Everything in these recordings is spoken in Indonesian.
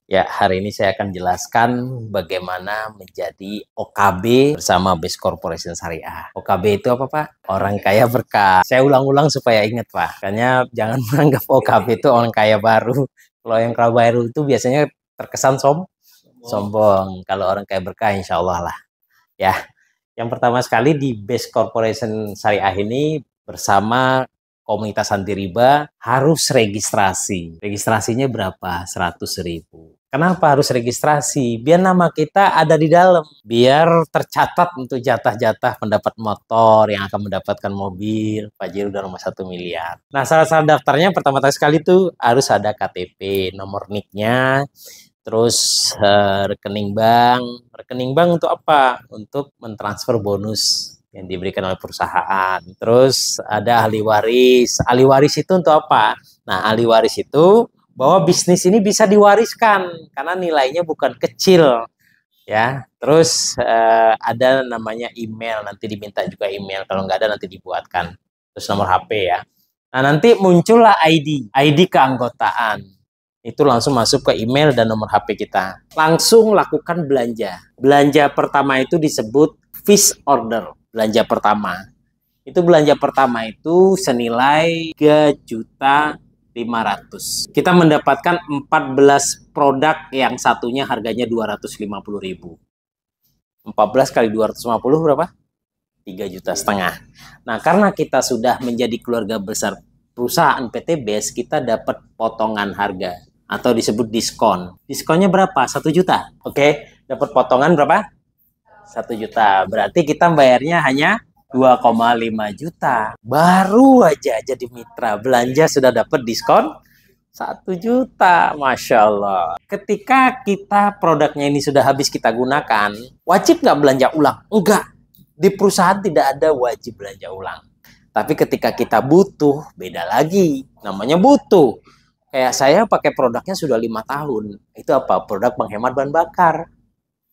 Ya, hari ini saya akan jelaskan bagaimana menjadi OKB bersama Base Corporation Syariah. OKB itu apa, Pak? Orang kaya berkah. Saya ulang-ulang supaya ingat, Pak. Makanya jangan menganggap OKB itu orang kaya baru. Kalau yang kaya baru itu biasanya terkesan sombong. Kalau orang kaya berkah, insya Allah lah. Ya, yang pertama sekali di Base Corporation Syariah ini bersama komunitas anti riba harus registrasi. Registrasinya berapa? 100.000. Kenapa harus registrasi? Biar nama kita ada di dalam. Biar tercatat untuk jatah-jatah pendapat motor yang akan mendapatkan mobil. Pajero udah nomor 1 miliar. Nah, syarat-syarat daftarnya pertama-tama sekali itu harus ada KTP, nomor NIK-nya, terus rekening bank. Rekening bank untuk apa? Untuk mentransfer bonus yang diberikan oleh perusahaan. Terus ada ahli waris. Ahli waris itu untuk apa? Nah, ahli waris itu bahwa bisnis ini bisa diwariskan karena nilainya bukan kecil, ya. Terus ada namanya email, nanti diminta juga email, kalau nggak ada nanti dibuatkan. Terus nomor HP ya. Nah, nanti muncullah ID keanggotaan. Itu langsung masuk ke email dan nomor HP kita. Langsung lakukan belanja. Belanja pertama itu disebut first order. Belanja pertama. Itu belanja pertama itu senilai 3.500.000. Kita mendapatkan 14 produk yang satunya harganya 250.000. 14 kali 250 berapa? 3,5 juta. Nah, karena kita sudah menjadi keluarga besar perusahaan PT Base, kita dapat potongan harga atau disebut diskon. Diskonnya berapa? 1 juta. Oke, dapat potongan berapa? 1 juta. Berarti kita bayarnya hanya 2,5 juta. Baru aja jadi mitra belanja sudah dapat diskon 1 juta. Masya Allah. Ketika kita produknya ini sudah habis kita gunakan, wajib nggak belanja ulang? Enggak. Di perusahaan tidak ada wajib belanja ulang. Tapi ketika kita butuh, beda lagi. Namanya butuh. Kayak saya pakai produknya sudah 5 tahun. Itu apa? Produk penghemat bahan bakar.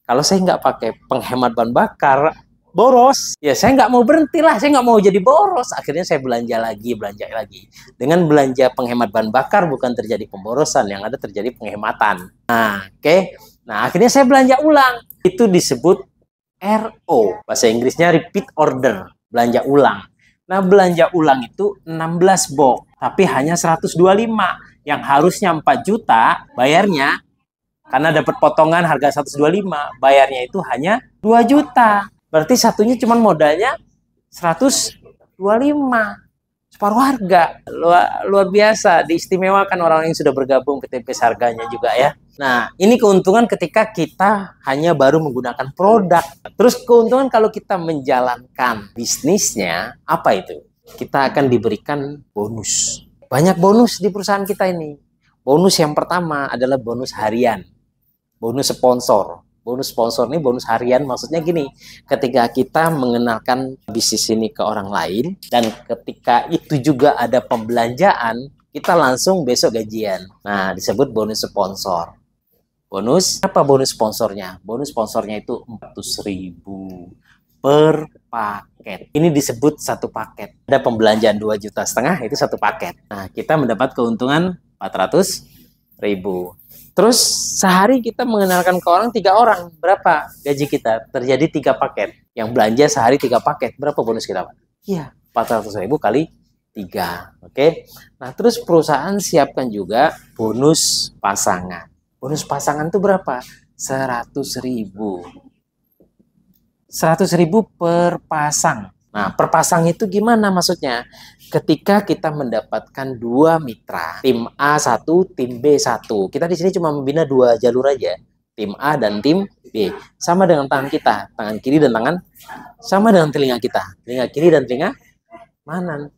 Kalau saya nggak pakai penghemat bahan bakar, boros. Ya saya nggak mau berhenti lah, saya nggak mau jadi boros. Akhirnya saya belanja lagi. Dengan belanja penghemat bahan bakar bukan terjadi pemborosan, yang ada terjadi penghematan. Nah, oke. Nah, akhirnya saya belanja ulang. Itu disebut RO. Bahasa Inggrisnya repeat order, belanja ulang. Nah, belanja ulang itu 16 box, tapi hanya 125. Yang harusnya 4 juta bayarnya, karena dapat potongan harga 125, bayarnya itu hanya 2 juta. Berarti satunya cuma modalnya 125. Separuh harga. Luar biasa. Diistimewakan orang yang sudah bergabung PT Base harganya juga ya. Nah, ini keuntungan ketika kita hanya baru menggunakan produk. Terus keuntungan kalau kita menjalankan bisnisnya, apa itu? Kita akan diberikan bonus. Banyak bonus di perusahaan kita ini. Bonus yang pertama adalah bonus harian. Bonus sponsor. Bonus sponsor ini bonus harian, maksudnya gini, ketika kita mengenalkan bisnis ini ke orang lain, dan ketika itu juga ada pembelanjaan, kita langsung besok gajian. Nah, disebut bonus sponsor. Bonus, apa bonus sponsornya? Bonus sponsornya itu 400.000 per paket. Ini disebut satu paket. Ada pembelanjaan 2,5 juta, itu satu paket. Nah, kita mendapat keuntungan 400.000. Terus sehari kita mengenalkan ke orang 3 orang, berapa gaji kita? Terjadi 3 paket. Yang belanja sehari 3 paket, berapa bonus kita, Pak? Iya, 400.000 kali 3. Oke. Nah, terus perusahaan siapkan juga bonus pasangan. Bonus pasangan itu berapa? 100.000. 100.000 per pasang. Nah, per pasang itu gimana maksudnya? Ketika kita mendapatkan 2 mitra, tim A1, tim B1. Kita di sini cuma membina 2 jalur aja, tim A dan tim B. Sama dengan tangan kita, tangan kiri dan tangan, sama dengan telinga kita, telinga kiri dan telinga mana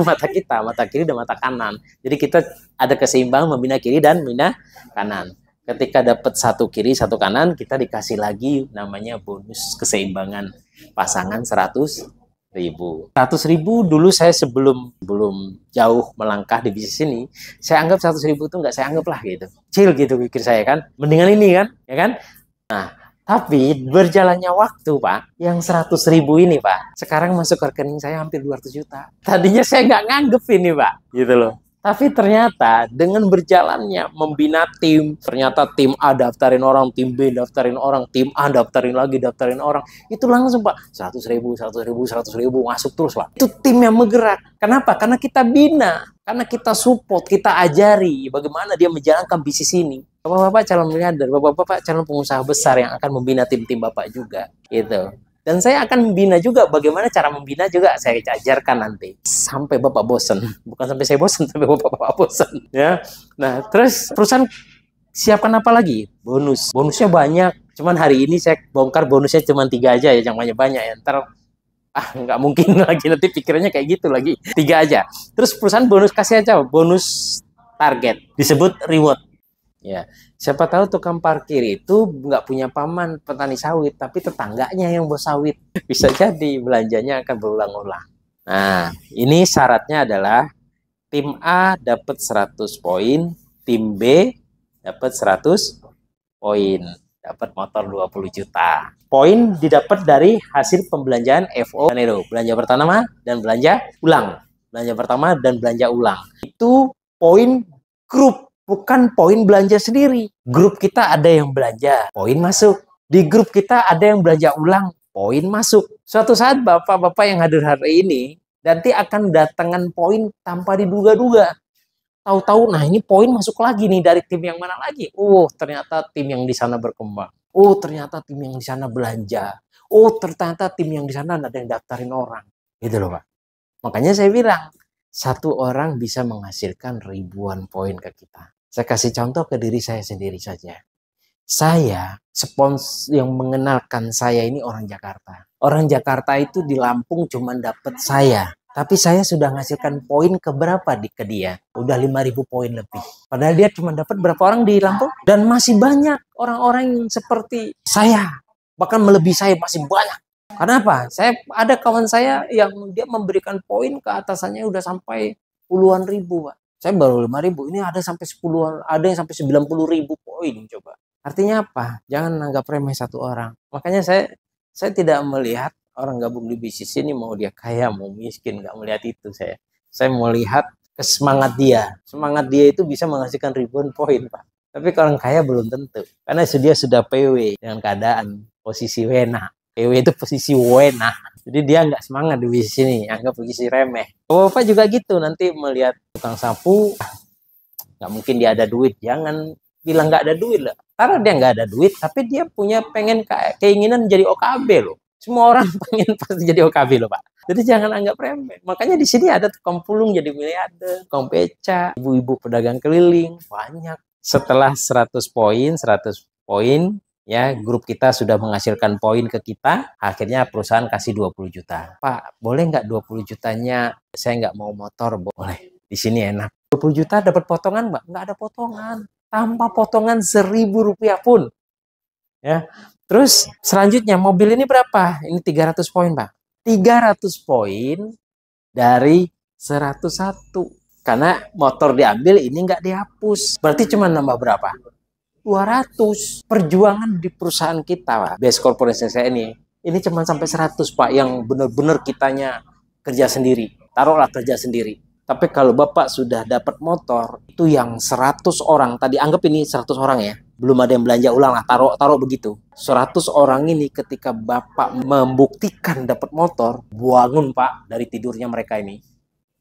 mata kita, mata kiri dan mata kanan. Jadi kita ada keseimbangan membina kiri dan membina kanan. Ketika dapat 1 kiri, 1 kanan, kita dikasih lagi namanya bonus keseimbangan pasangan 100.000. 100.000 dulu saya sebelum jauh melangkah di bisnis ini, saya anggap 100.000 itu nggak saya anggap lah gitu. Kecil gitu pikir saya kan. Mendingan ini kan, ya kan? Nah, tapi berjalannya waktu, Pak, yang 100.000 ini, Pak, sekarang masuk ke rekening saya hampir 200 juta. Tadinya saya nggak nganggep ini, Pak, gitu loh. Tapi ternyata dengan berjalannya membina tim, ternyata tim A daftarin orang, tim B daftarin orang, tim A daftarin lagi, daftarin orang. Itu langsung Pak, 100.000, 100.000, 100.000 masuk terus Pak. Itu tim yang bergerak. Kenapa? Karena kita bina, karena kita support, kita ajari bagaimana dia menjalankan bisnis ini. Bapak-bapak calon miliarder, bapak-bapak calon pengusaha besar yang akan membina tim-tim Bapak juga. Gitu. Dan saya akan membina juga, bagaimana cara membina juga saya ajarkan nanti. Sampai Bapak bosan. Bukan sampai saya bosan, sampai Bapak bosan. Ya. Nah, terus perusahaan siapkan apa lagi? Bonus. Bonusnya banyak. Cuman hari ini saya bongkar bonusnya cuma 3 aja ya, jangan banyak-banyak ya. Ntar, nggak mungkin lagi, nanti pikirannya kayak gitu lagi. 3 aja. Terus perusahaan bonus kasih aja, bonus target. Disebut reward. Ya, siapa tahu tukang parkir itu nggak punya paman petani sawit, tapi tetangganya yang bos sawit. Bisa jadi belanjanya akan berulang-ulang. Nah, ini syaratnya adalah tim A dapat 100 poin, tim B dapat 100 poin, dapat motor 20 juta. Poin didapat dari hasil pembelanjaan FO dan RO, belanja pertama dan belanja ulang. Belanja pertama dan belanja ulang. Itu poin grup. Bukan poin belanja sendiri. Grup kita ada yang belanja, poin masuk. Di grup kita ada yang belanja ulang, poin masuk. Suatu saat bapak-bapak yang hadir hari ini nanti akan datangkan poin tanpa diduga-duga. Tahu-tahu, nah ini poin masuk lagi nih dari tim yang mana lagi? Oh, ternyata tim yang di sana berkembang. Oh, ternyata tim yang di sana belanja. Oh, ternyata tim yang di sana ada yang daftarin orang. Gitu loh Pak. Makanya saya bilang, satu orang bisa menghasilkan ribuan poin ke kita. Saya kasih contoh ke diri saya sendiri saja. Saya, spons yang mengenalkan saya ini orang Jakarta. Orang Jakarta itu di Lampung cuma dapat saya. Tapi saya sudah menghasilkan poin ke berapa ke dia? Udah 5.000 poin lebih. Padahal dia cuma dapat berapa orang di Lampung? Dan masih banyak orang-orang yang seperti saya. Bahkan melebihi saya masih banyak. Kenapa? Saya ada kawan saya yang dia memberikan poin ke atasannya udah sampai puluhan ribu, Pak. Saya baru 5.000, ini ada sampai 10-an, ada yang sampai 90.000 poin coba. Artinya apa? Jangan anggap remeh satu orang. Makanya saya tidak melihat orang gabung di bisnis ini mau dia kaya, mau miskin, nggak melihat itu saya. Saya mau lihat semangat dia. Semangat dia itu bisa menghasilkan ribuan poin, Pak. Tapi kalau orang kaya belum tentu. Karena dia sudah PW dengan keadaan posisi wena. PW itu posisi wena. Jadi dia nggak semangat di bisnis ini, anggap posisi remeh. Bapak juga gitu, nanti melihat tukang sapu, nggak mungkin dia ada duit. Jangan bilang nggak ada duit lah. Karena dia nggak ada duit, tapi dia punya keinginan jadi OKB loh. Semua orang pengen pasti jadi OKB loh Pak. Jadi jangan anggap remeh. Makanya di sini ada tukang pulung jadi miliarder, tukang beca, ibu-ibu pedagang keliling, banyak. Setelah 100 poin, ya, grup kita sudah menghasilkan poin ke kita, akhirnya perusahaan kasih 20 juta. Pak, boleh nggak 20 jutanya saya nggak mau motor? Boleh, di sini enak. 20 juta dapat potongan, Mbak? Nggak ada potongan. Tanpa potongan 1.000 rupiah pun. Ya. Terus selanjutnya, mobil ini berapa? Ini 300 poin, Pak. 300 poin dari 101. Karena motor diambil, ini nggak dihapus. Berarti cuma nambah berapa? 200. Perjuangan di perusahaan kita, Pak, Best Corporation saya ini cuma sampai 100, Pak, yang benar-benar kitanya kerja sendiri. Taruhlah kerja sendiri. Tapi kalau Bapak sudah dapat motor, itu yang 100 orang, tadi anggap ini 100 orang ya, belum ada yang belanja ulang lah, taruh begitu. 100 orang ini ketika Bapak membuktikan dapat motor, bangun Pak dari tidurnya mereka ini.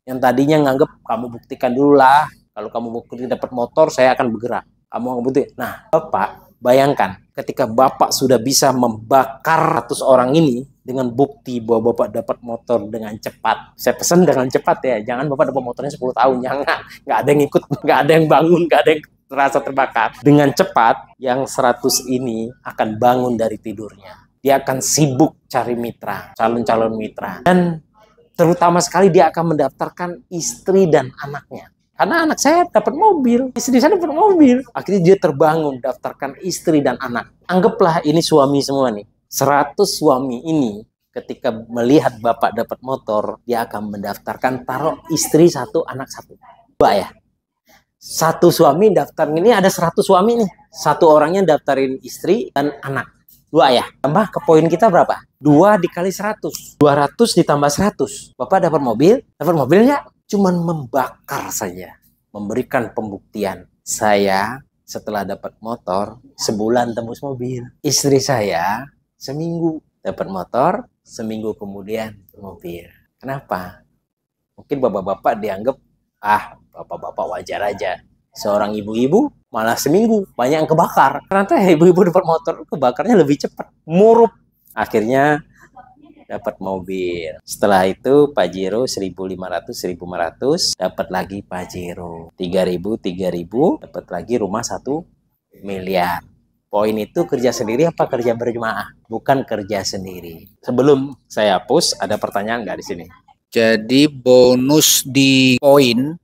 Yang tadinya nganggap kamu buktikan dulu lah, kalau kamu buktikan dapat motor, saya akan bergerak. Kamu butuh. Nah, Bapak bayangkan ketika Bapak sudah bisa membakar 100 orang ini dengan bukti bahwa Bapak dapat motor dengan cepat. Saya pesan dengan cepat ya, jangan Bapak dapat motornya 10 tahun, jangan. Nggak ada yang ikut, nggak ada yang bangun, nggak ada yang terasa terbakar. Dengan cepat, yang 100 ini akan bangun dari tidurnya. Dia akan sibuk cari mitra, calon-calon mitra. Dan terutama sekali dia akan mendaftarkan istri dan anaknya. Karena anak saya dapat mobil, istri saya dapat mobil. Akhirnya dia terbangun, daftarkan istri dan anak. Anggaplah ini suami semua nih. 100 suami ini ketika melihat Bapak dapat motor, dia akan mendaftarkan taruh istri 1, anak 1. 2 ya. 1 suami daftar, ini ada 100 suami nih. 1 orangnya daftarin istri dan anak. 2 ya. Tambah ke poin kita berapa? 2 dikali 100. 200 ditambah 100. Bapak dapat mobil, dapat mobilnya cuman membakar saja. memberikan pembuktian. Saya setelah dapat motor, sebulan tembus mobil. Istri saya seminggu dapat motor, seminggu kemudian mobil. Kenapa? Mungkin bapak-bapak dianggap, bapak-bapak wajar aja. Seorang ibu-ibu malah seminggu banyak yang kebakar. Ternyata ibu-ibu dapat motor, kebakarnya lebih cepat. Murup. Akhirnya dapat mobil. Setelah itu Pajero 1.500, dapat lagi Pajero 3.000, dapat lagi rumah 1 miliar. Poin itu kerja sendiri apa kerja berjemaah? Bukan kerja sendiri. Sebelum saya hapus, ada pertanyaan nggak di sini? Jadi bonus di poin,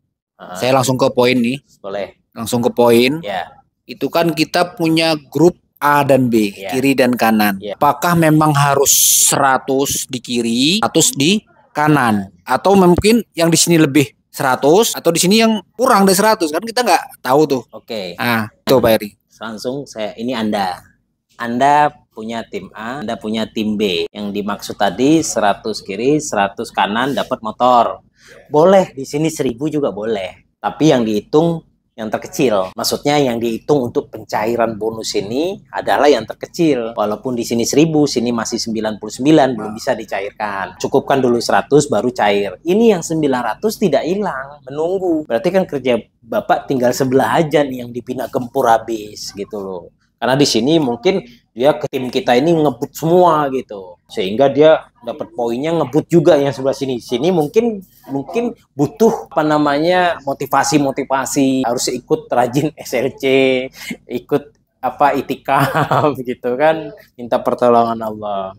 saya langsung ke poin nih. Boleh. Langsung ke poin. Ya. Itu kan kita punya grup A dan B, Ya. kiri dan kanan. Ya. Apakah memang harus 100 di kiri, 100 di kanan? Atau mungkin yang di sini lebih 100, atau di sini yang kurang dari 100? Kan kita nggak tahu tuh. Oke. Nah, itu Pak Eri. Langsung ini Anda punya tim A, Anda punya tim B. Yang dimaksud tadi 100 kiri, 100 kanan dapat motor. Boleh, di sini 1.000 juga boleh. Tapi yang dihitung yang terkecil. Maksudnya yang dihitung untuk pencairan bonus ini adalah yang terkecil. Walaupun di sini 1.000, sini masih 99 belum bisa dicairkan. Cukupkan dulu 100 baru cair. Ini yang 900 tidak hilang, menunggu. Berarti kan kerja Bapak tinggal sebelah aja nih yang dipindah gempur habis gitu loh. Karena di sini mungkin dia ke tim kita ini ngebut semua gitu. Sehingga dia dapat poinnya ngebut juga yang sebelah sini. Sini mungkin butuh motivasi harus ikut rajin SLC, ikut itikaf gitu kan, minta pertolongan Allah.